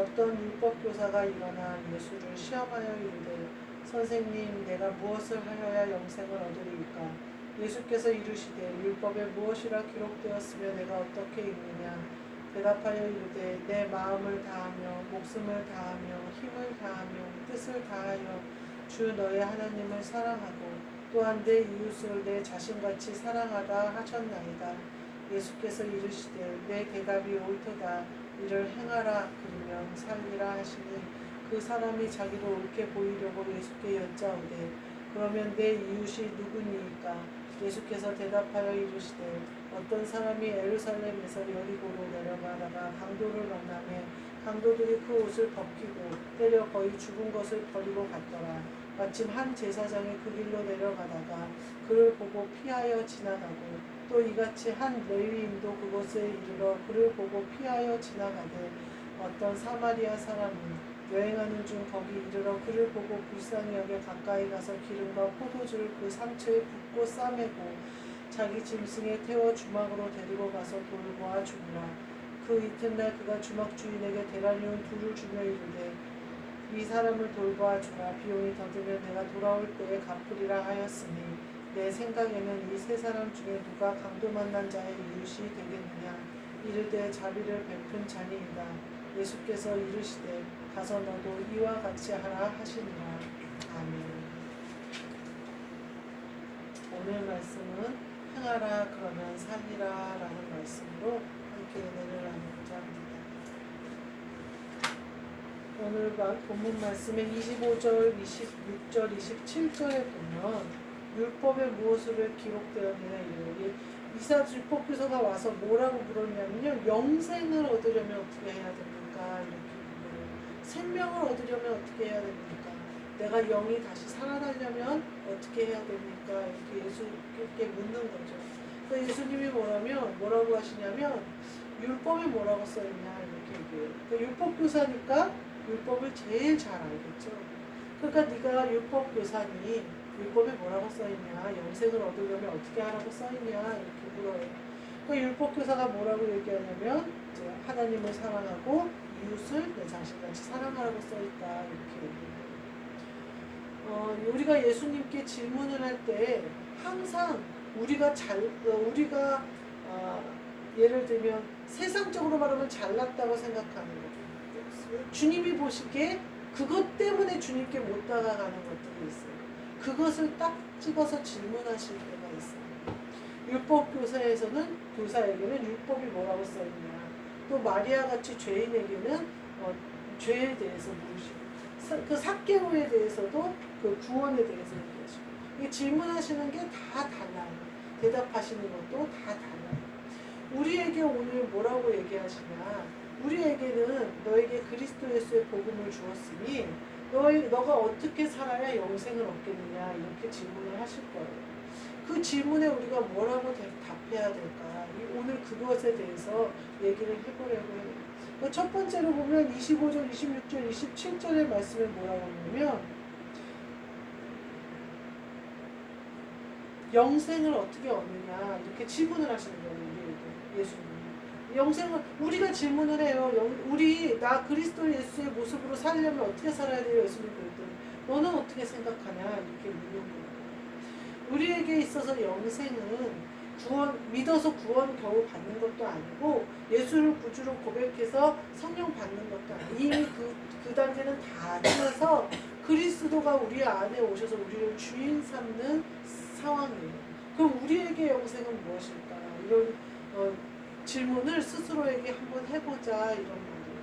어떤 율법교사가 일어나 예수를 시험하여 이르되 선생님 내가 무엇을 하여야 영생을 얻으리이까. 예수께서 이르시되 율법에 무엇이라 기록되었으며 내가 어떻게 읽느냐. 대답하여 이르되 내 마음을 다하며 목숨을 다하며 힘을 다하며 뜻을 다하여 주 너의 하나님을 사랑하고 또한 내 이웃을 내 자신같이 사랑하다 하셨나이다. 예수께서 이르시되 내 대답이 옳도다. 이를 행하라 그러면 살리라 하시니 그 사람이 자기를 옳게 보이려고 예수께 여짜오되 그러면 내 이웃이 누구니이까. 예수께서 대답하여 이르시되 어떤 사람이 예루살렘에서 여리고로 내려가다가 강도를 만나매 강도들이 그 옷을 벗기고 때려 거의 죽은 것을 버리고 갔더라. 마침 한 제사장이 그 길로 내려가다가 그를 보고 피하여 지나가고 또 이같이 한 레위인도 그곳에 이르러 그를 보고 피하여 지나가되 어떤 사마리아 사람이 여행하는 중 거기 이르러 그를 보고 불쌍히 여겨 가까이 가서 기름과 포도주를 그 상처에 붓고 싸매고 자기 짐승에 태워 주막으로 데리고 가서 돌보아 주니라. 그 이튿날 그가 주막 주인에게 대라니온 둘을 주며 이르되 이 사람을 돌보아 주라. 비용이 더 들면 내가 돌아올 때에 갚으리라 하였으니 내 생각에는 이 세 사람 중에 누가 강도 만난 자의 이웃이 되겠느냐. 이르되 자비를 베푼 자니이다. 예수께서 이르시되 가서 너도 이와 같이 하라 하시니라. 아멘. 오늘 말씀은 행하라 그러면 살리라 라는 말씀으로 함께 은혜를 나누고자 합니다. 오늘 본문 말씀의 25절, 26절, 27절에 보면 율법에 무엇으로 기록되었느냐 이래요. 율법교사가 와서 뭐라고 물었냐면요. 영생을 얻으려면 어떻게 해야 됩니까? 이렇게 물어요. 생명을 얻으려면 어떻게 해야 됩니까? 내가 영이 다시 살아나려면 어떻게 해야 됩니까? 이렇게 예수께 묻는 거죠. 그러니까 예수님이 뭐라고 하시냐면 율법에 뭐라고 써있냐 이렇게 얘기해요. 그러니까 율법교사니까 율법을 제일 잘 알겠죠. 그러니까 네가 율법교사니 율법에 뭐라고 써있냐, 영생을 얻으려면 어떻게 하라고 써있냐 이렇게 물어요. 그러니까 율법교사가 뭐라고 얘기하냐면 이제 하나님을 사랑하고 이웃을 내 자신같이 사랑하라고 써있다 이렇게 얘기해요. 우리가 예수님께 질문을 할 때 항상 우리가 예를 들면 세상적으로 말하면 잘났다고 생각하는 거죠. 주님이 보시기에 그것 때문에 주님께 못 다가가는 것들이 있어요. 그것을 딱 찍어서 질문하실 때가 있어요. 율법교사에게는 율법이 뭐라고 써있냐. 또 마리아같이 죄인에게는 죄에 대해서 물으시고 그 삭개오에 대해서도 그 구원에 대해서 얘기하시고 이 질문하시는 게 다 달라요. 대답하시는 것도 다 달라요. 우리에게 오늘 뭐라고 얘기하시냐. 우리에게는 너에게 그리스도 예수의 복음을 주었으니 너가 어떻게 살아야 영생을 얻겠느냐 이렇게 질문을 하실 거예요. 그 질문에 우리가 뭐라고 답해야 될까? 오늘 그것에 대해서 얘기를 해보려고 해요. 첫 번째로 보면 25절, 26절, 27절의 말씀에 뭐라고 하냐면 영생을 어떻게 얻느냐 이렇게 질문을 하시는 거예요. 예수님. 영생을 우리가 질문을 해요. 나 그리스도 예수의 모습으로 살려면 어떻게 살아야 돼요? 예수님 그랬더니 너는 어떻게 생각하냐 이렇게 묻는 거예요. 우리에게 있어서 영생은 믿어서 구원 겨우 받는 것도 아니고 예수를 구주로 고백해서 성령 받는 것도 아니고 이미 그 단계는 다 지나서 그리스도가 우리 안에 오셔서 우리를 주인 삼는 상황이에요. 그럼 우리에게 영생은 무엇일까? 이런 질문을 스스로에게 한번 해보자 이런 말이에요.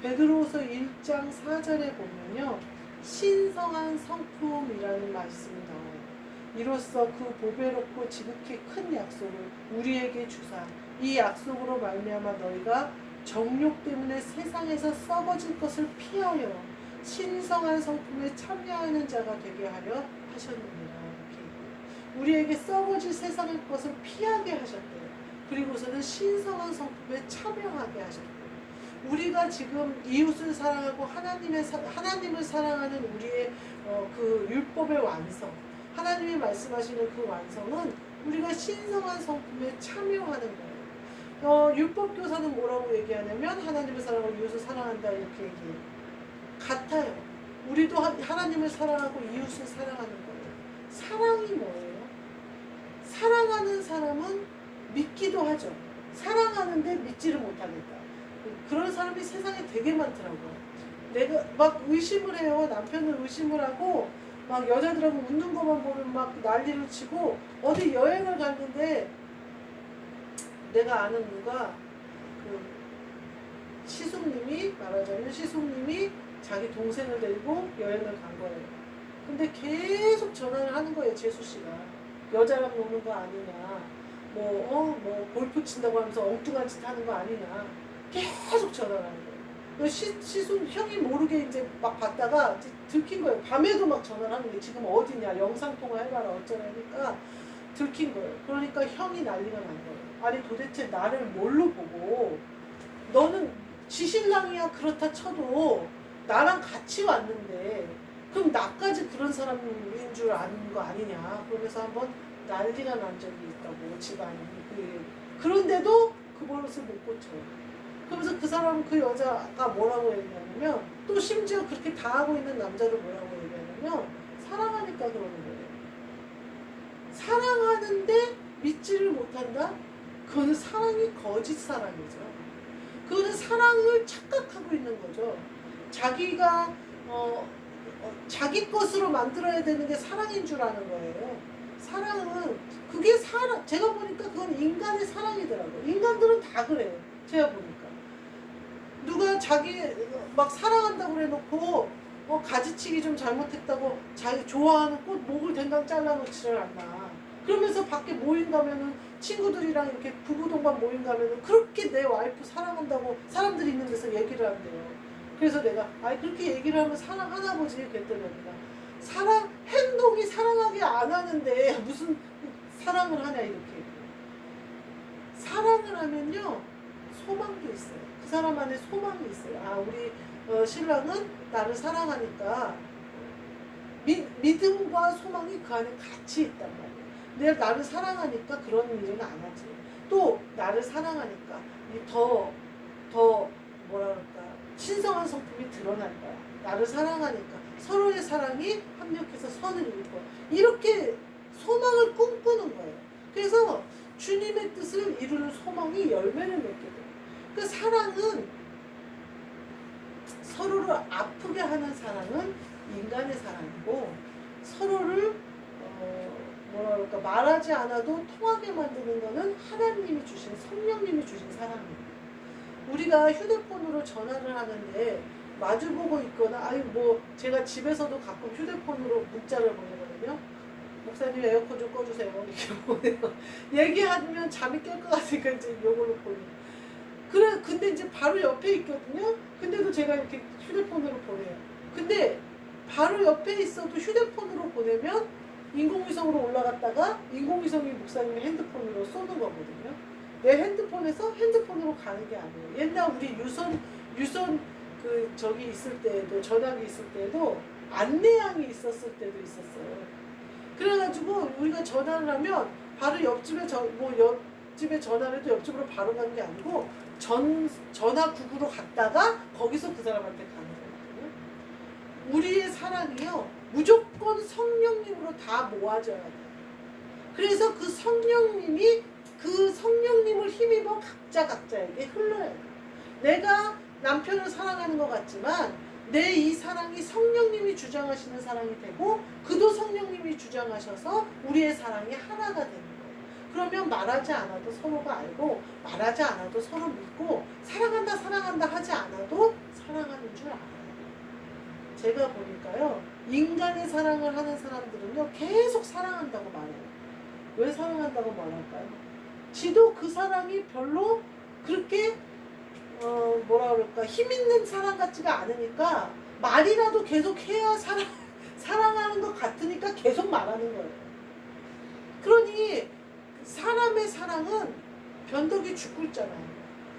베드로후서 1장 4절에 보면요. 신성한 성품이라는 말씀이 나와요. 이로써 그 보배롭고 지극히 큰 약속을 우리에게 주사 이 약속으로 말미암아 너희가 정욕 때문에 세상에서 썩어질 것을 피하여 신성한 성품에 참여하는 자가 되게 하려 하셨느니라. 우리에게 썩어질 세상의 것을 피하게 하셨대요. 그리고서는 신성한 성품에 참여하게 하셨대요. 우리가 지금 이웃을 사랑하고 하나님을 사랑하는 우리의 그 율법의 완성, 하나님이 말씀하시는 그 완성은 우리가 신성한 성품에 참여하는 거예요. 율법교사는 뭐라고 얘기하냐면 하나님을 사랑하고 이웃을 사랑한다 이렇게 얘기해요. 같아요. 우리도 하나님을 사랑하고 이웃을 사랑하는 거예요. 사랑이 뭐예요? 사랑하는 사람은 믿기도 하죠. 사랑하는데 믿지를 못하겠다. 그런 사람이 세상에 되게 많더라고요. 내가 막 의심을 해요. 남편을 의심을 하고 막 여자들하고 웃는 것만 보면 막 난리를 치고 어디 여행을 갔는데 내가 아는 누가 그 시숙님이 말하자면 시숙님이 자기 동생을 데리고 여행을 간 거예요. 근데 계속 전화를 하는 거예요. 재수씨가 여자랑 노는 거 아니냐 뭐 골프 친다고 하면서 엉뚱한 짓 하는 거 아니냐 계속 전화를 하는 거예요. 시숙 형이 모르게 이제 막 봤다가 들킨 거예요. 밤에도 막 전화를 하는 거예요. 지금 어디냐 영상통화 해봐라 어쩌라니까 들킨 거예요. 그러니까 형이 난리가 난 거예요. 아니 도대체 나를 뭘로 보고 너는 지신랑이야 그렇다 쳐도 나랑 같이 왔는데 그럼 나까지 그런 사람인 줄 아는 거 아니냐 그러면서 한번 난리가 난 적이 있다고 집안이. 그런데도 그 버릇을 못 고쳐요. 그러면서 그 사람은 그 여자가 뭐라고 얘기하냐면 또 심지어 그렇게 당하고 있는 남자를 뭐라고 얘기하냐면 사랑하니까 그러는 거예요. 사랑하는데 믿지를 못한다? 그거는 사랑이 거짓 사랑이죠. 그거는 사랑을 착각하고 있는 거죠. 자기가 자기 것으로 만들어야 되는 게 사랑인 줄 아는 거예요. 사랑은 그게 사랑. 제가 보니까 그건 인간의 사랑이더라고요. 인간들은 다 그래요. 제가 보니까 누가 자기 막 사랑한다고 그래놓고 가지치기 좀 잘못했다고 자기 좋아하는 꽃 목을 댕강 잘라놓지를 않나. 그러면서 밖에 모임 가면은 친구들이랑 이렇게 부부 동반 모임 가면은 그렇게 내 와이프 사랑한다고 사람들이 있는 데서 얘기를 한대요. 그래서 내가 그렇게 얘기를 하면 사랑하나 보지 그랬더니 내가 행동이 사랑하게 안 하는데 무슨 사랑을 하냐 이렇게. 사랑을 하면요 소망도 있어요. 그 사람 안에 소망이 있어요. 우리 신랑은 나를 사랑하니까 믿음과 소망이 그 안에 같이 있단 말이에요. 내가 나를 사랑하니까 그런 일은 안 하지. 또 나를 사랑하니까 더 뭐라 그럴까 신성한 성품이 드러날 거야. 나를 사랑하니까 서로의 사랑이 합력해서 선을 이룰 거야. 이렇게 소망을 꿈꾸는 거예요. 그래서 주님의 뜻을 이루는 소망이 열매를 맺게 돼요. 그 사랑은 서로를 아프게 하는 사랑은 인간의 사랑이고 서로를 뭐라 그럴까 말하지 않아도 통하게 만드는 거는 하나님이 주신 성령님이 주신 사랑입니다. 우리가 휴대폰으로 전화를 하는데 마주보고 있거나 제가 집에서도 가끔 휴대폰으로 문자를 보내거든요. 목사님 에어컨 좀 꺼주세요 이렇게 보내요. 얘기하면 잠이 깰 것 같으니까 이제 요걸로 보내요. 근데 이제 바로 옆에 있거든요. 근데도 제가 이렇게 휴대폰으로 보내요. 근데 바로 옆에 있어도 휴대폰으로 보내면 인공위성으로 올라갔다가 인공위성이 목사님의 핸드폰으로 쏘는 거거든요. 내 핸드폰에서 핸드폰으로 가는 게 아니에요. 옛날 우리 유선 저기 있을 때에도 전화기 있을 때에도 안내양이 있었을 때도 있었어요. 그래가지고 우리가 전화를 하면 바로 옆집에 옆집에 전화를 해도 옆집으로 바로 가는 게 아니고 전화국으로 갔다가 거기서 그 사람한테 가는 거거든요. 우리의 사랑이요 무조건 성령님으로 다 모아져야 돼요. 그래서 그 성령님을 힘입어 각자에게 흘러야 돼요. 내가 남편을 사랑하는 것 같지만 내 이 사랑이 성령님이 주장하시는 사랑이 되고 그도 성령님이 주장하셔서 우리의 사랑이 하나가 되는 거예요. 그러면 말하지 않아도 서로가 알고 말하지 않아도 서로 믿고 사랑한다 하지 않아도 사랑하는 줄 알아요. 제가 보니까요 인간의 사랑을 하는 사람들은요 계속 사랑한다고 말해요. 왜 사랑한다고 말할까요? 지도 그 사랑이 별로 그렇게 뭐라 그럴까 힘 있는 사랑 같지가 않으니까 말이라도 계속 해야 사랑하는 것 같으니까 계속 말하는 거예요. 그러니 사람의 사랑은 변덕이 죽고 있잖아요.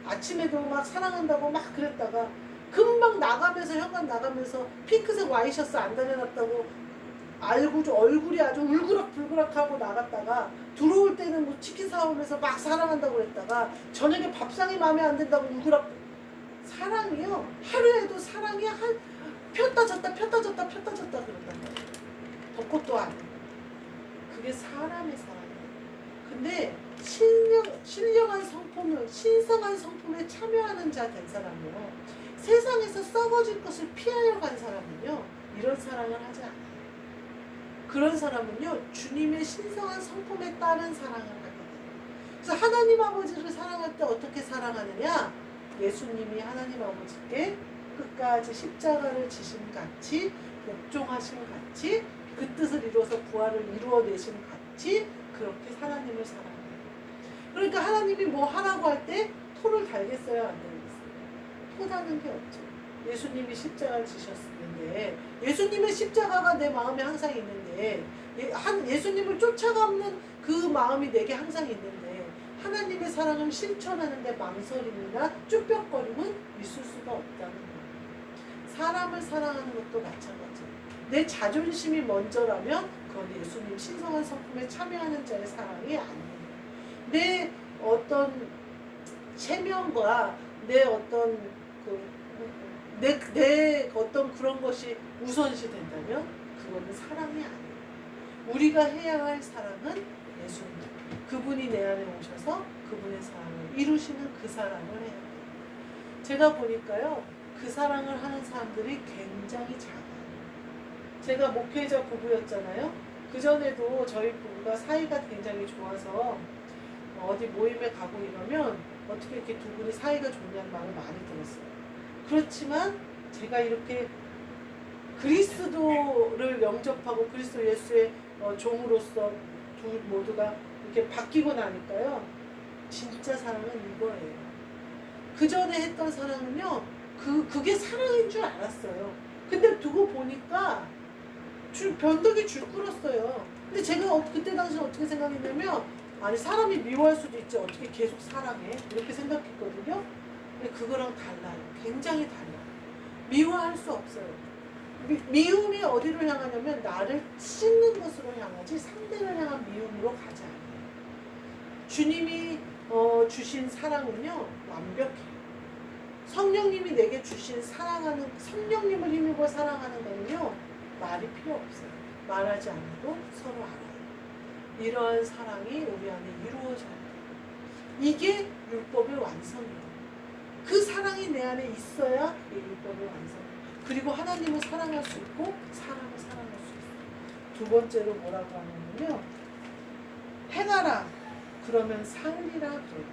아침에도 막 사랑한다고 막 그랬다가 금방 나가면서 현관 나가면서 핑크색 와이셔츠 안 다려놨다고 얼굴이 아주 울그락불그락하고 나갔다가 들어올 때는 뭐 치킨 사오면서 막 사랑한다고 그랬다가 저녁에 밥상이 마음에 안 든다고 울그락. 사랑이요, 하루에도 사랑이 폈다 졌다 그런단 말이에요. 벚꽃도 아니고. 그게 사람의 사랑이에요. 근데 신성한 성품에 참여하는 자 된 사람이요, 세상에서 썩어질 것을 피하여 간 사람은요, 이런 사랑을 하지 않아요. 그런 사람은요, 주님의 신성한 성품에 따른 사랑을 하게 돼요. 그래서 하나님 아버지를 사랑할 때 어떻게 사랑하느냐? 예수님이 하나님 아버지께 끝까지 십자가를 지심 같이, 복종하심 같이, 그 뜻을 이루어서 부활을 이루어내심 같이 그렇게 하나님을 사랑해요. 그러니까 하나님이 뭐 하라고 할 때 토를 달겠어요, 안 달겠어요? 토 다는 게 없죠. 예수님이 십자가를 지셨는데, 예수님의 십자가가 내 마음에 항상 있는데, 예수님을 쫓아가는 그 마음이 내게 항상 있는데, 하나님의 사랑을 실천하는데 망설임이나 쭈뼛거림은 있을 수가 없다는 거예요. 사람을 사랑하는 것도 마찬가지예요. 내 자존심이 먼저라면 그건 예수님 신성한 성품에 참여하는 자의 사랑이 아니에요. 내 어떤 체면과 내 어떤 내 어떤 그런 것이 우선시 된다면 그거는 사랑이 아니에요. 우리가 해야 할 사랑은 예수님. 그분이 내 안에 오셔서 그분의 사랑을 이루시는 그 사랑을 해야 돼요. 제가 보니까요, 그 사랑을 하는 사람들이 굉장히 작아요. 제가 목회자 부부였잖아요. 그전에도 저희 부부가 사이가 굉장히 좋아서 어디 모임에 가고 이러면 어떻게 이렇게 두 분이 사이가 좋냐는 말을 많이 들었어요. 그렇지만 제가 이렇게 그리스도를 영접하고 그리스도 예수의 종으로서 둘 모두가 이렇게 바뀌고 나니까요, 진짜 사랑은 이거예요. 그 전에 했던 사랑은요, 그게 사랑인 줄 알았어요. 근데 두고 보니까 변덕이 줄 끓었어요. 근데 제가 그때 당시 어떻게 생각했냐면, 아니 사람이 미워할 수도 있지 어떻게 계속 사랑해, 이렇게 생각했거든요. 근데 그거랑 달라요. 굉장히 달라요. 미워할 수 없어요. 미움이 어디로 향하냐면 나를 찢는 것으로 향하지 상대를 향한 미움으로 가지 않아요. 주님이 주신 사랑은요, 완벽해요. 성령님이 내게 주신 성령님을 힘입어 사랑하는 거는요, 말이 필요 없어요. 말하지 않아도 서로 알아요. 이러한 사랑이 우리 안에 이루어져야 돼요. 이게 율법의 완성이에요. 그 사랑이 내 안에 있어야 이 율법의 완성이에요. 그리고 하나님을 사랑할 수 있고 사람을 사랑할 수 있어요. 두 번째로 뭐라고 하냐면요, 행하라 그러면 살리라 그래요.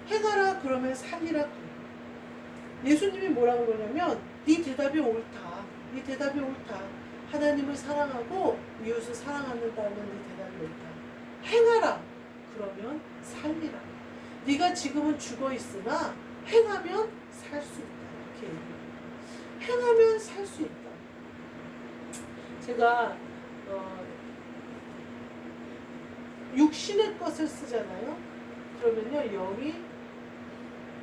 행하라 그러면 살리라 그래요. 예수님이 뭐라고 그러냐면 네 대답이 옳다. 네 대답이 옳다. 하나님을 사랑하고 이웃을 사랑한다는 네 대답이 옳다. 행하라 그러면 살리라. 네가 지금은 죽어 있으나 행하면 살 수 있다. 이렇게 얘기해요. 행하면 살 수 있다. 제가 육신의 것을 쓰잖아요. 그러면요, 영이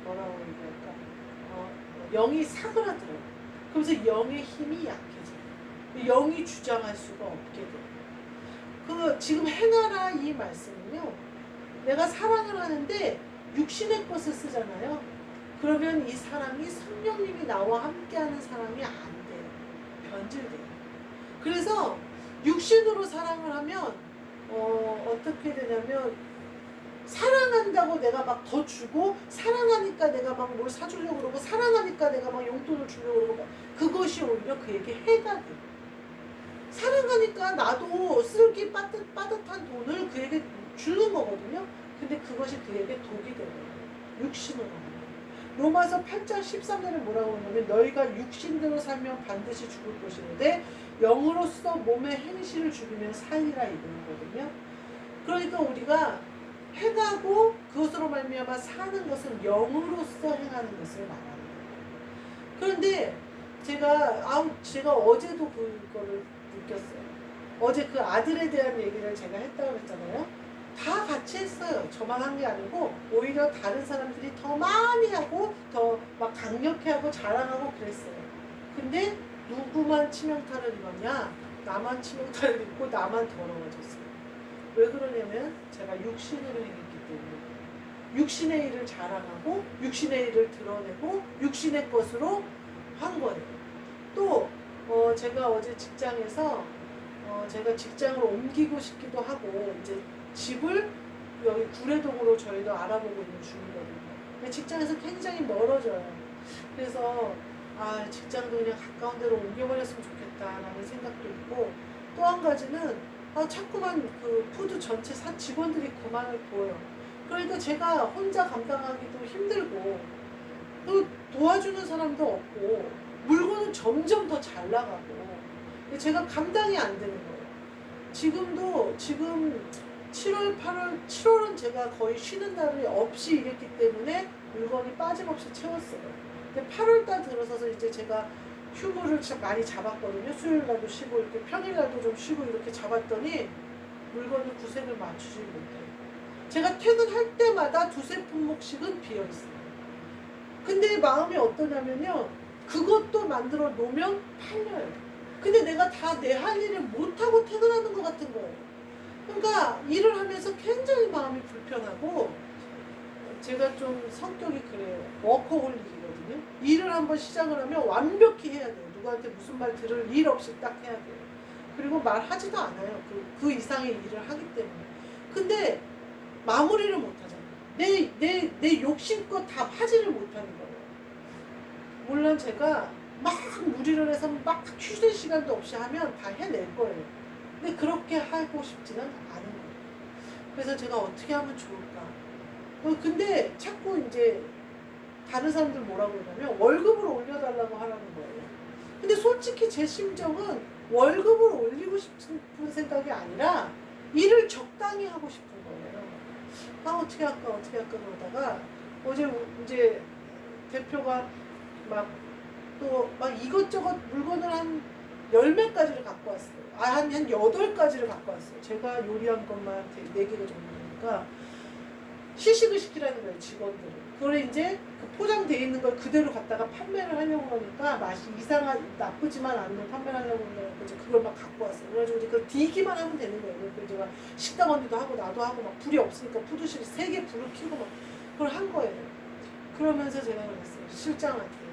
뭐라고 얘기할까? 영이 사그라들어요. 그러면서 영의 힘이 약해져요. 영이 주장할 수가 없게 돼요. 지금 행하라 이 말씀은요, 내가 사랑을 하는데 육신의 것을 쓰잖아요. 그러면 이 사랑이 성령님이 나와 함께하는 사랑이 안 돼요. 변질돼요. 그래서 육신으로 사랑을 하면 어떻게 되냐면, 사랑한다고 내가 막 더 주고, 사랑하니까 내가 막 뭘 사주려고 그러고, 사랑하니까 내가 막 용돈을 주려고 그러고, 그것이 오히려 그에게 해가 돼. 사랑하니까 나도 쓸기 빠듯한 돈을 그에게 주는 거거든요. 근데 그것이 그에게 독이 되는 거예요. 육신으로. 로마서 8장 13절에 뭐라고 하냐면, 너희가 육신대로 살면 반드시 죽을 것이는데 영으로서 몸의 행실을 죽이면 살리라 이거거든요. 그러니까 우리가 행하고 그것으로 말미암아 사는 것은 영으로서 행하는 것을 말하는 거예요. 그런데 제가 어제도 그거를 느꼈어요. 어제 그 아들에 대한 얘기를 제가 했다고 했잖아요. 다 같이 했어요. 저만 한 게 아니고 오히려 다른 사람들이 더 많이 하고 더 막 강력해 하고 자랑하고 그랬어요. 근데 누구만 치명타를 입었냐? 나만 치명타를 입고 나만 더러워졌어요. 왜 그러냐면 제가 육신으로 행했기 때문에 육신의 일을 자랑하고 육신의 일을 드러내고 육신의 것으로 한 거예요. 또 제가 어제 직장에서 제가 직장을 옮기고 싶기도 하고 이제 집을 여기 구례동으로 저희도 알아보고 있는 중이거든요. 근데 직장에서 굉장히 멀어져요. 그래서 직장도 그냥 가까운 데로 옮겨버렸으면 좋겠다라는 생각도 있고, 또 한 가지는 자꾸만 그 푸드 전체 직원들이 그만을 보여요. 그러니까 제가 혼자 감당하기도 힘들고 또 도와주는 사람도 없고 물건은 점점 더 잘 나가고 제가 감당이 안 되는 거예요. 지금 7월, 8월, 7월은 제가 거의 쉬는 날이 없이 일했기 때문에 물건이 빠짐없이 채웠어요. 근데 8월달 들어서서 이제 제가 휴무를 많이 잡았거든요. 수요일날도 쉬고 이렇게 평일날도 좀 쉬고 이렇게 잡았더니 물건을 구색을 맞추지 못해요. 제가 퇴근할 때마다 두세 품목씩은 비어있어요. 근데 마음이 어떠냐면요, 그것도 만들어 놓으면 팔려요. 근데 내가 다 내 할 일을 못하고 퇴근하는 것 같은 거예요. 그러니까 일을 하면서 굉장히 마음이 불편하고, 제가 좀 성격이 그래요. 워커홀릭이거든요. 일을 한번 시작을 하면 완벽히 해야 돼요. 누구한테 무슨 말 들을 일 없이 딱 해야 돼요. 그리고 말하지도 않아요. 그 이상의 일을 하기 때문에. 근데 마무리를 못하잖아요. 내 욕심껏 다 하지를 못하는 거예요. 물론 제가 막 무리를 해서 막 휴식 시간도 없이 하면 다 해낼 거예요. 근데 그렇게 하고 싶지는 않은 거예요. 그래서 제가 어떻게 하면 좋을까? 근데 자꾸 이제 다른 사람들 뭐라고 그러냐면 월급을 올려달라고 하라는 거예요. 근데 솔직히 제 심정은 월급을 올리고 싶은 생각이 아니라 일을 적당히 하고 싶은 거예요. 어떻게 할까 그러다가 어제 이제 대표가 또 이것저것 물건을 한 10몇 가지를 갖고 왔어요. 한 8가지를 갖고 왔어요. 제가 요리한 것만 4개가 정도니까 시식을 시키라는 거예요, 직원들을. 그걸 이제 그 포장되어 있는 걸 그대로 갖다가 판매를 하려고 하니까 맛이 나쁘지만 않는 판매를 하려고 하니까 이제 그걸 막 갖고 왔어요. 그래가지고 이제 그걸 디기만 하면 되는 거예요. 그래서 제가 식당 언니도 하고 나도 하고 막 불이 없으니까 푸드실 3개 불을 켜고 막 그걸 한 거예요. 그러면서 제가 그랬어요. 실장한테.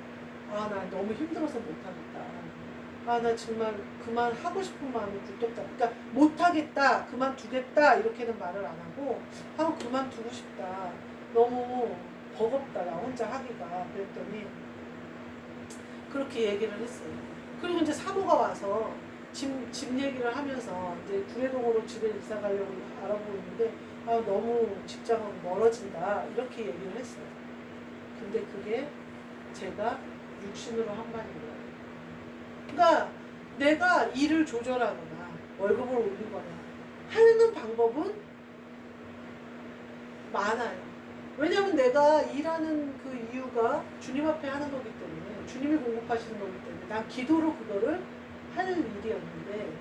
나 너무 힘들어서 못하겠다. 나 정말 그만하고 싶은 마음이 굴뚝다. 그러니까 못하겠다, 그만두겠다 이렇게는 말을 안 하고 그만두고 싶다. 너무 버겁다, 나 혼자 하기가. 그랬더니 그렇게 얘기를 했어요. 그리고 이제 사모가 와서 집 얘기를 하면서 이제 구례동으로 집에 이사 가려고 알아보고 있는데 너무 직장하고 멀어진다 이렇게 얘기를 했어요. 근데 그게 제가 육신으로 한 말인 거예요. 그러니까 내가 일을 조절하거나 월급을 올리거나 하는 방법은 많아요. 왜냐하면 내가 일하는 그 이유가 주님 앞에 하는 거기 때문에, 주님이 공급하시는 거기 때문에 난 기도로 그거를 할 일이었는데,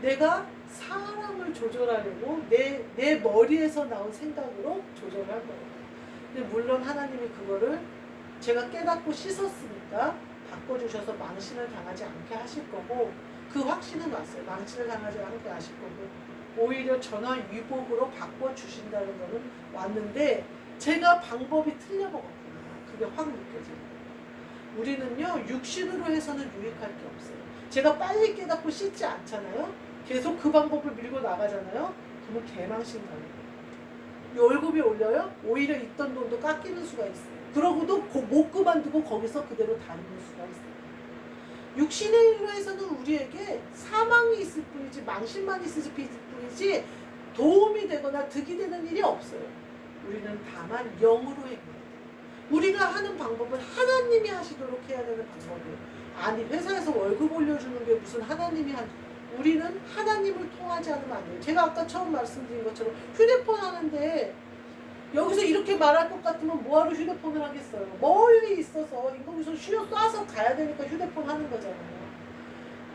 내가 사람을 조절하려고 내 머리에서 나온 생각으로 조절을 한 거예요. 근데 물론 하나님이 그거를 제가 깨닫고 씻었으니까 바꿔주셔서 망신을 당하지 않게 하실 거고, 그 확신은 왔어요. 망신을 당하지 않게 하실 거고 오히려 전화위복으로 바꿔주신다는 거는 왔는데, 제가 방법이 틀려먹었구나. 그게 확 느껴져요. 우리는요, 육신으로 해서는 유익할 게 없어요. 제가 빨리 깨닫고 씻지 않잖아요. 계속 그 방법을 밀고 나가잖아요. 그러면 개망신 당해요. 월급이 올려요? 오히려 있던 돈도 깎이는 수가 있어요. 그러고도 못 그만두고 거기서 그대로 다니는 수가 있어요. 육신의 일로 해서는 우리에게 사망이 있을 뿐이지, 망신만 있을 뿐이지 도움이 되거나 득이 되는 일이 없어요. 우리는 다만 영으로 행해요. 우리가 하는 방법은 하나님이 하시도록 해야 되는 방법이에요. 아니, 회사에서 월급 올려주는 게 무슨 하나님이 우리는 하나님을 통하지 않으면 안 돼요. 제가 아까 처음 말씀드린 것처럼 휴대폰 하는데 여기서 이렇게 말할 것 같으면 뭐하러 휴대폰을 하겠어요. 멀리 있어서 거기서 쏴서 가야 되니까 휴대폰 하는 거잖아요.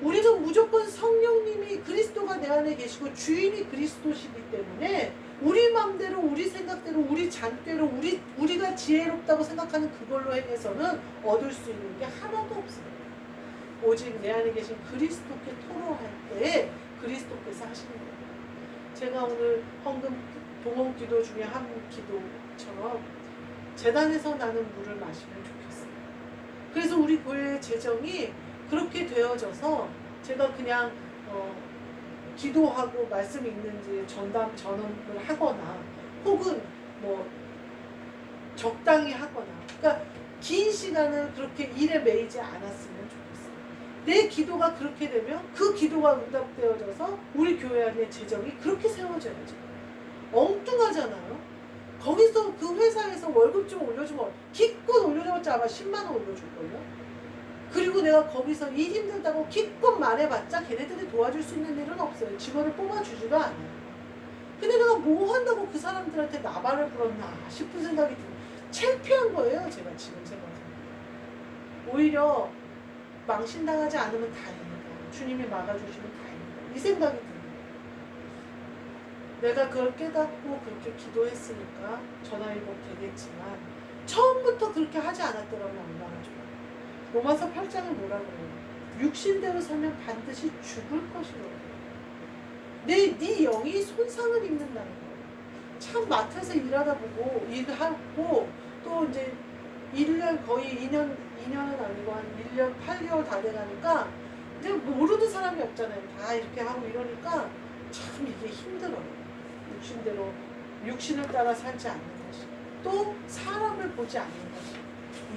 우리는 무조건 성령님이, 그리스도가 내 안에 계시고 주인이 그리스도시기 때문에 우리 마음대로, 우리 생각대로, 우리 잔대로, 우리가 지혜롭다고 생각하는 그걸로 해서는 얻을 수 있는 게 하나도 없어요. 오직 내 안에 계신 그리스도께 토로할 때에 그리스도께서 하시는 거예요. 제가 오늘 헌금 동원 기도 중에 한 기도처럼 재단에서 나는 물을 마시면 좋겠어요. 그래서 우리 교회의 재정이 그렇게 되어져서 제가 그냥 기도하고 말씀 읽는지 전원을 하거나 혹은 뭐 적당히 하거나, 그러니까 긴 시간을 그렇게 일에 매이지 않았으면 좋겠어요. 내 기도가 그렇게 되면 그 기도가 응답되어져서 우리 교회 안에 재정이 그렇게 세워져야죠. 엉뚱하잖아요. 거기서 그 회사에서 월급 좀 올려주면 기껏 올려줘봤자 아마 10만 원 올려줄걸요. 그리고 내가 거기서 일 힘들다고 기껏 말해봤자 걔네들이 도와줄 수 있는 일은 없어요. 직원을 뽑아주지도 않아요. 근데 내가 뭐 한다고 그 사람들한테 나발을 불었나 싶은 생각이 들어요. 창피한 거예요. 제가 지금 생각하면. 오히려 망신당하지 않으면 다행이다. 주님이 막아주시면 다행이다. 이 생각이 들어요. 내가 그걸 깨닫고 그렇게 기도했으니까 전화위복 되겠지만 처음부터 그렇게 하지 않았더라면 얼마나 좋아요. 로마서 8장에 뭐라 그래요? 육신대로 살면 반드시 죽을 것이라고. 네 영이 손상을 입는다는 거예요. 참 마트에서 일하다 보고 일하고 또 이제 1년 거의 2년은 아니고 한 1년 8개월 다 돼가니까 이제 모르는 사람이 없잖아요. 다 이렇게 하고 이러니까 참 이게 힘들어요. 육신대로 육신을 따라 살지 않는 것이, 또 사람을 보지 않는 것이,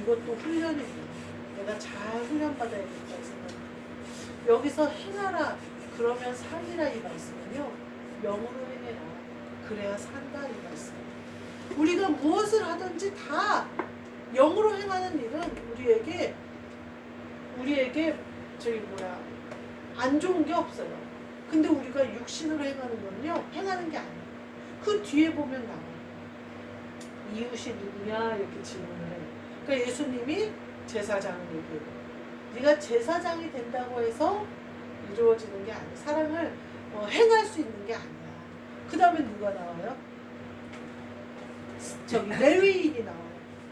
이것도 훈련입니다. 내가 잘 훈련받아야겠다 생각합니다. 여기서 행하라 그러면 살리라 이 말씀은요, 영으로 행해라 그래야 산다 이 말씀입니다. 우리가 무엇을 하든지 다 영으로 행하는 일은 우리에게 안 좋은 게 없어요. 근데 우리가 육신으로 행하는 건요, 행하는 게 아니에요. 그 뒤에 보면 나와요. 이웃이 누구냐 이렇게 질문을 해요. 그러니까 예수님이 제사장을 얘기해요. 네가 제사장이 된다고 해서 이루어지는 게 아니야. 사랑을 행할 수 있는 게 아니야. 그 다음에 누가 나와요? 레위인이 나와요.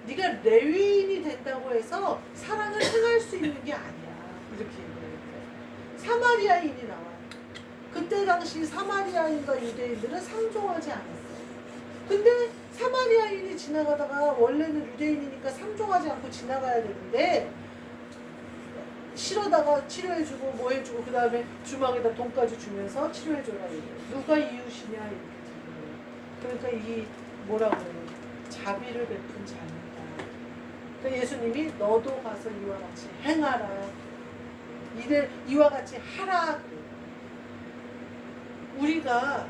네가 레위인이 된다고 해서 사랑을 행할 수 있는 게 아니야. 이렇게 얘기해요. 사마리아인이 나와요. 그때 당시 사마리아인과 유대인들은 상종하지 않았어요. 근데 사마리아인이 지나가다가 원래는 유대인이니까 상종하지 않고 지나가야 되는데 실어다가 치료해주고 뭐 해주고 그 다음에 주먹에다 돈까지 주면서 치료해줘라 이래요. 누가 이웃이냐 이렇게 되는 그러니까 이 뭐라고 해요? 자비를 베푼 자입니다. 그러니까 예수님이 너도 가서 이와 같이 행하라. 이와 같이 하라. 우리가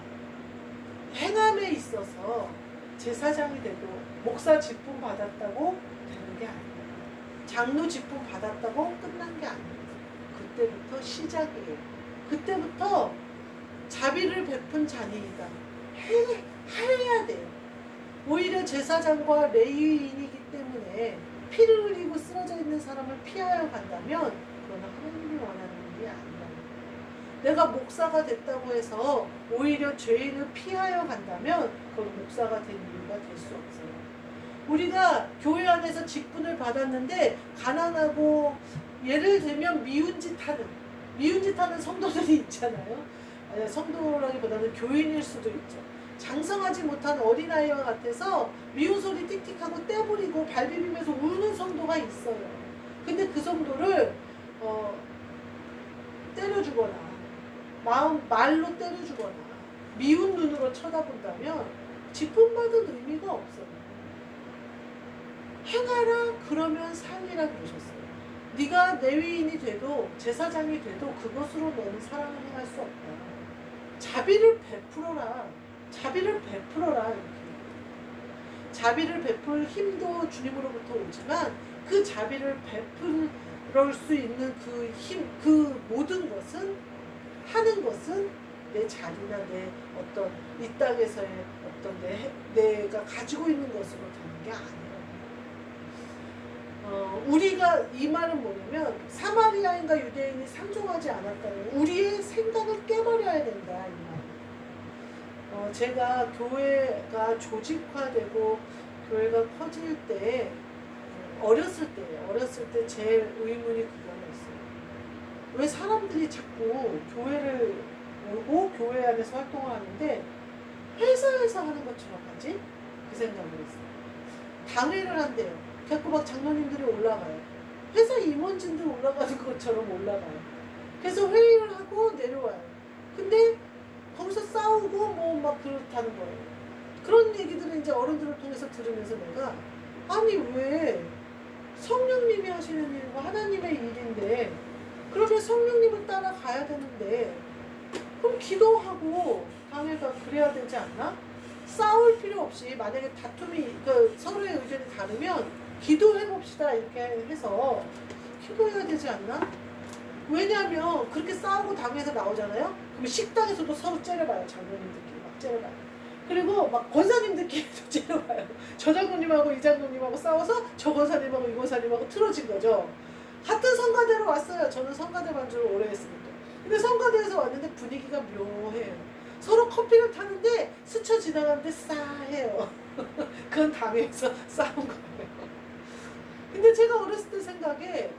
행함에 있어서 제사장이 돼도 목사 직분 받았다고 되는 게 아니에요. 장로 직분 받았다고 끝난 게 아니에요. 그때부터 시작이에요. 그때부터 자비를 베푼 자니이다. 해야 돼요. 오히려 제사장과 레위인이기 때문에 피를 흘리고 쓰러져 있는 사람을 피하여 간다면 그건 하나님이 원하는 일이 아니라. 내가 목사가 됐다고 해서 오히려 죄인을 피하여 간다면 그건 목사가 된 이유가 될 수 없어요. 우리가 교회 안에서 직분을 받았는데 가난하고 예를 들면 미운 짓 하는 성도들이 있잖아요. 성도라기보다는 교인일 수도 있죠. 장성하지 못한 어린아이와 같아서 미운 소리 틱틱하고 떼부리고 발 비비면서 우는 성도가 있어요. 근데 그 성도를 때려주거나 말로 때려주거나 미운 눈으로 쳐다본다면 직분받은 의미가 없어요. 행하라 그러면 살리라 그러셨어요. 네가 레위인이 돼도 제사장이 돼도 그것으로 너는 사랑을 행할 수 없다. 자비를 베풀어라. 이렇게. 자비를 베풀 힘도 주님으로부터 오지만 그 자비를 베풀 수 있는 그 힘, 그 모든 것은 하는 것은 내 자리나 내 어떤 이 땅에서의 어떤 내가 가지고 있는 것으로 되는 게 아니에요. 우리가 이 말은 뭐냐면 사마리아인과 유대인이 상종하지 않았다는 우리의 생각을 깨버려야 된다 이 말. 제가 교회가 조직화되고 교회가 커질 때 어렸을 때 제일 의문이 그거였어요. 왜 사람들이 자꾸 교회를 오고 교회 안에서 활동을 하는데 회사에서 하는 것처럼 하지? 그 생각을 했어요. 당회를 한대요. 그래갖고 막 장로님들이 올라가요. 회사 임원진들 올라가는 것처럼 올라가요. 그래서 회의를 하고 내려와요. 근데 거기서 싸우고 뭐 막 그렇다는 거예요. 그런 얘기들을 이제 어른들을 통해서 들으면서 내가 아니 왜 성령님이 하시는 일과 하나님의 일인데 그러면 성령님을 따라가야 되는데 그럼 기도하고 당회가 그래야 되지 않나? 싸울 필요 없이 만약에 다툼이 서로의 의견이 다르면 기도해봅시다 이렇게 해서 기도해야 되지 않나? 왜냐하면 그렇게 싸우고 당에서 나오잖아요. 그럼 식당에서도 서로 째려봐요. 장로님들끼리 막 째려봐요. 그리고 막 권사님들끼리도 째려봐요. 저 장로님하고 이 장로님하고 싸워서 저 권사님하고 이 권사님하고 틀어진 거죠. 같은 성가대로 왔어요. 저는 성가대 반주를 오래 했으니까. 근데 성가대에서 왔는데 분위기가 묘해요. 서로 커피를 타는데 스쳐 지나가는데 싸해요. 그건 당에서 싸운 거예요. 근데 제가 어렸을 때 생각에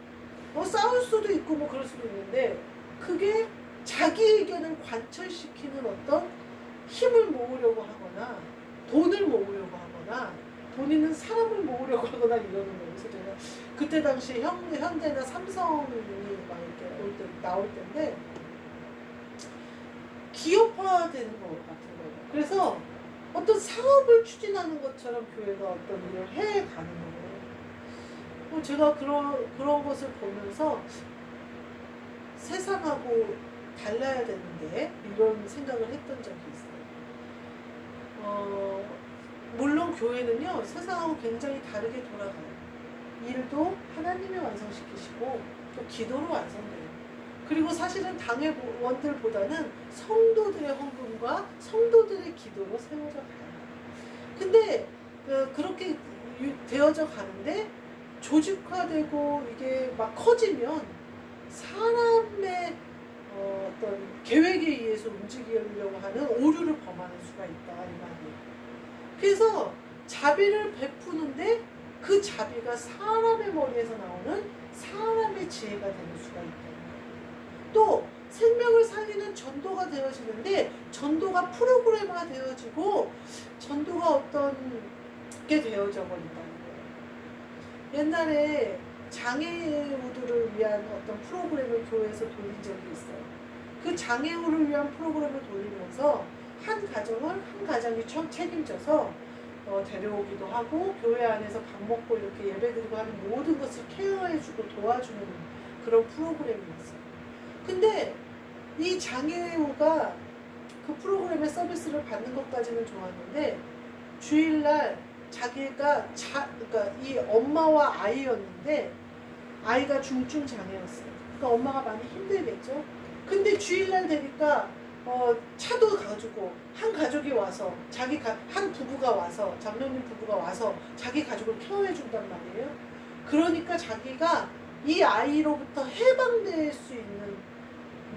싸울 수도 있고 뭐 그럴 수도 있는데 그게 자기 의견을 관철시키는 어떤 힘을 모으려고 하거나 돈을 모으려고 하거나 돈 있는 사람을 모으려고 하거나 이러는 거예요. 그래서 제가 그때 당시 현대나 삼성이 막 이렇게 나올 때인데 기업화되는 것 같은 거예요. 그래서 어떤 사업을 추진하는 것처럼 교회가 어떤 일을 해가는 거예요. 제가 그런 것을 보면서 세상하고 달라야 되는데 이런 생각을 했던 적이 있어요. 물론 교회는요 세상하고 굉장히 다르게 돌아가요. 일도 하나님이 완성시키시고 또 기도로 완성돼요. 그리고 사실은 당회원들보다는 성도들의 헌금과 성도들의 기도로 세워져 가요. 근데 그렇게 되어져 가는데 조직화되고 이게 막 커지면 사람의 어떤 계획에 의해서 움직이려고 하는 오류를 범하는 수가 있다 이 말이에요. 그래서 자비를 베푸는데 그 자비가 사람의 머리에서 나오는 사람의 지혜가 되는 수가 있다. 또 생명을 살리는 전도가 되어지는데 전도가 프로그램화 되어지고 전도가 어떤 게 되어져 버린다는 거예요. 옛날에 장애우들을 위한 어떤 프로그램을 교회에서 돌린 적이 있어요. 그 장애우를 위한 프로그램을 돌리면서 한 가정이 책임져서 데려오기도 하고 교회 안에서 밥 먹고 이렇게 예배드리고 하는 모든 것을 케어해주고 도와주는 그런 프로그램이었어요. 근데 이 장애우가 그 프로그램의 서비스를 받는 것까지는 좋았는데 주일날 자기가 그러니까 이 엄마와 아이였는데 아이가 중증 장애였어요. 그러니까 엄마가 많이 힘들겠죠. 근데 주일날 되니까 차도 가지고 한 가족이 와서 한 부부가 와서 장로님 부부가 와서 자기 가족을 케어해 준단 말이에요. 그러니까 자기가 이 아이로부터 해방될 수 있는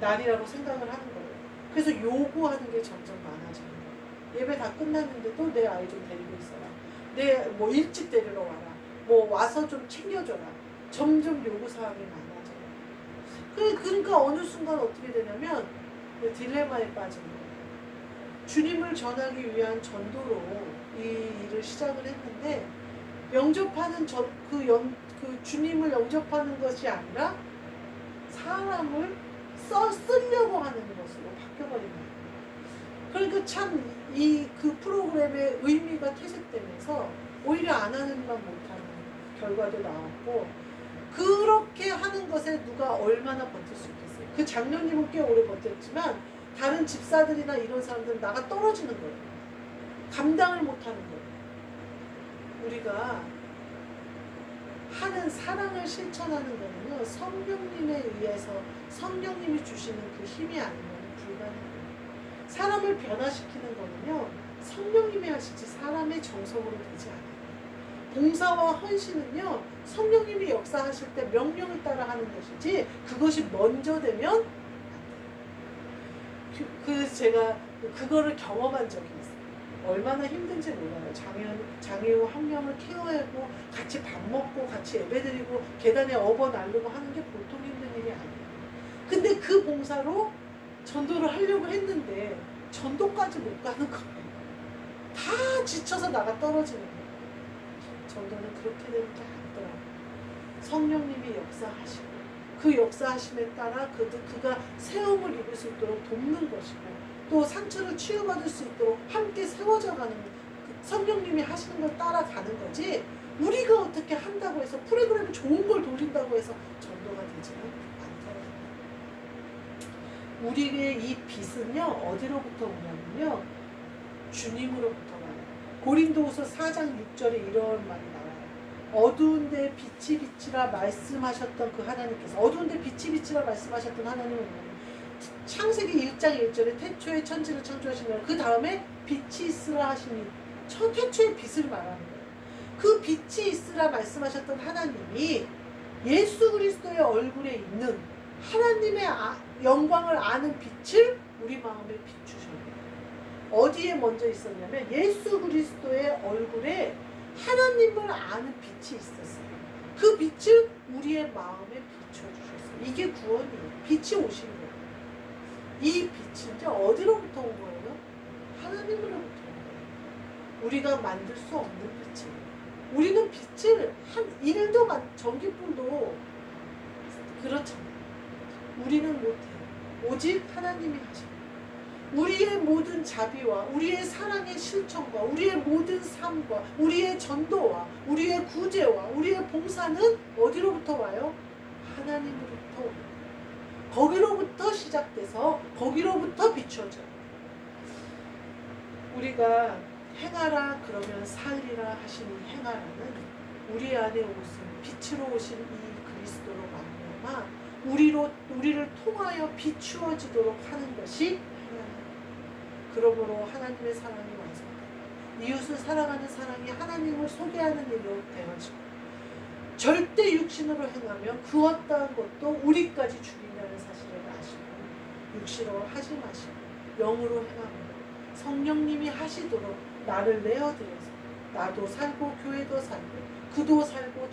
날이라고 생각을 하는 거예요. 그래서 요구하는 게 점점 많아지는 거예요. 예배 다 끝났는데도 내 아이 좀 데리고 있어라. 뭐 일찍 데리러 와라. 뭐 와서 좀 챙겨줘라. 점점 요구사항이 많아져요. 그러니까 어느 순간 어떻게 되냐면 딜레마에 빠진 거예요. 주님을 전하기 위한 전도로 이 일을 시작을 했는데 영접하는 그 주님을 영접하는 것이 아니라 사람을 쓰려고 하는 것으로 바뀌어버린 거예요. 그러니까 참 그 프로그램의 의미가 퇴색되면서 오히려 안 하는 일만 못하는 결과도 나왔고 그렇게 하는 것에 누가 얼마나 버틸 수 있겠어요. 그 장로님은 꽤 오래 버텼지만 다른 집사들이나 이런 사람들은 나가 떨어지는 거예요. 감당을 못하는 거예요. 우리가 하는 사랑을 실천하는 거는요 성령님에 의해서 성령님이 주시는 그 힘이 아니면 불가능해요. 사람을 변화시키는 거는요 성령님이 하시지 사람의 정성으로 되지 않아요. 봉사와 헌신은요 성령님이 역사하실 때 명령을 따라 하는 것이지 그것이 먼저 되면 안 돼요. 그래서 제가 그거를 경험한 적이 있어요. 얼마나 힘든지 몰라요. 장애우 한 명을 케어하고 같이 밥 먹고 같이 예배드리고 계단에 업어 나르고 하는 게 보통 힘든 일이 아니에요. 그 봉사로 전도를 하려고 했는데 전도까지 못 가는 거예요. 다 지쳐서 나가 떨어지는 거예요. 전도는 그렇게 되는 게 아니더라고요. 성령님이 역사하시고 그 역사하심에 따라 그가 세움을 입을 수 있도록 돕는 것이고 또 상처를 치유받을 수 있도록 함께 세워져 가는 그 성령님이 하시는 걸 따라가는 거지 우리가 어떻게 한다고 해서 프로그램 좋은 걸 돌린다고 해서 전도가 되지는 않더라고요. 우리의 이 빛은요 어디로부터 오냐면요 주님으로부터 와요. 고린도후서 4장 6절에 이런 말이 나와요. 어두운데 빛이 비치라 말씀하셨던 그 하나님께서 어두운데 빛이 비치라 말씀하셨던 하나님은 뭐냐면 창세기 1장 1절에 태초에 천지를 창조하신 거예요. 그 다음에 빛이 있으라 하시니 태초의 빛을 말하는 거예요. 그 빛이 있으라 말씀하셨던 하나님이 예수 그리스도의 얼굴에 있는 하나님의 영광을 아는 빛을 우리 마음에 비추셨어요. 어디에 먼저 있었냐면 예수 그리스도의 얼굴에 하나님을 아는 빛이 있었어요. 그 빛을 우리의 마음에 비춰주셨어요. 이게 구원이에요. 빛이 오신 거예요. 이 빛은 이제 어디로부터 온 거예요? 하나님으로부터 온 거예요. 우리가 만들 수 없는 빛이에요. 우리는 빛을 한 1도 전기불도 그렇잖아요. 우리는 못해요. 오직 하나님이 하셔요. 우리의 모든 자비와 우리의 사랑의 실천과 우리의 모든 삶과 우리의 전도와 우리의 구제와 우리의 봉사는 어디로부터 와요? 하나님으로부터 와요. 거기로부터 시작돼서 거기로부터 비춰져요. 우리가 행하라 그러면 살리라 하시는 행하라는 우리 안에 오신 빛으로 오신 이 그리스도로 말미암아 우리를 통하여 비추어지도록 하는 것이 그러므로 하나님의 사랑이 완성되고 이웃을 사랑하는 사랑이 하나님을 소개하는 일로 되어지고 절대 육신으로 행하면 그 어떠한 것도 우리까지 죽인다는 사실을 아시고 육신으로 하지 마시고 영으로 행하며 성령님이 하시도록 나를 내어드려서 나도 살고 교회도 살고 그도 살고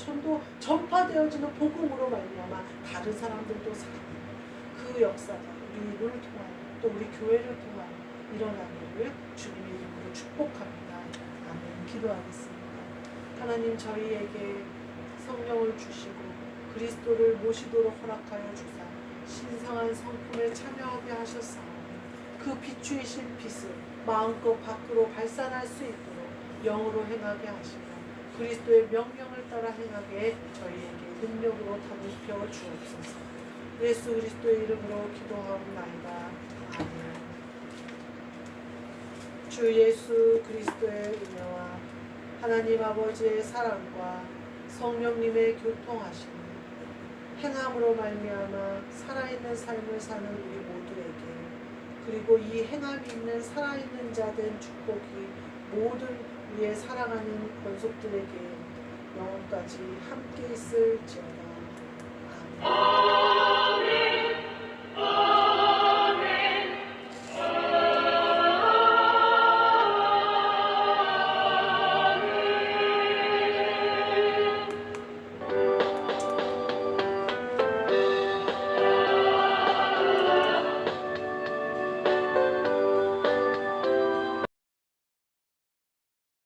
전파되어지는 복음으로 말미암아 다른 사람들도 사는 그 역사가 우리를 통하여 또 우리 교회를 통하여 일어나기를 주님의 이름으로 축복합니다. 아멘. 기도하겠습니다. 하나님 저희에게 성령을 주시고 그리스도를 모시도록 허락하여 주사 신성한 성품에 참여하게 하셨사오니 그 비추이신 빛을 마음껏 밖으로 발산할 수 있도록 영으로 행하게 하시며 그리스도의 명령을 따라 행하게 저희에게 능력으로 담으켜 주옵소서. 예수 그리스도의 이름으로 기도하옵나이다. 아멘. 주 예수 그리스도의 은혜와 하나님 아버지의 사랑과 성령님의 교통하심이 행함으로 말미암아 살아있는 삶을 사는 우리 모두에게 그리고 이 행함이 있는 살아있는 자 된 축복이 모든 우리의 사랑하는 권속들에게 영원까지 함께 있을지어다. 아멘.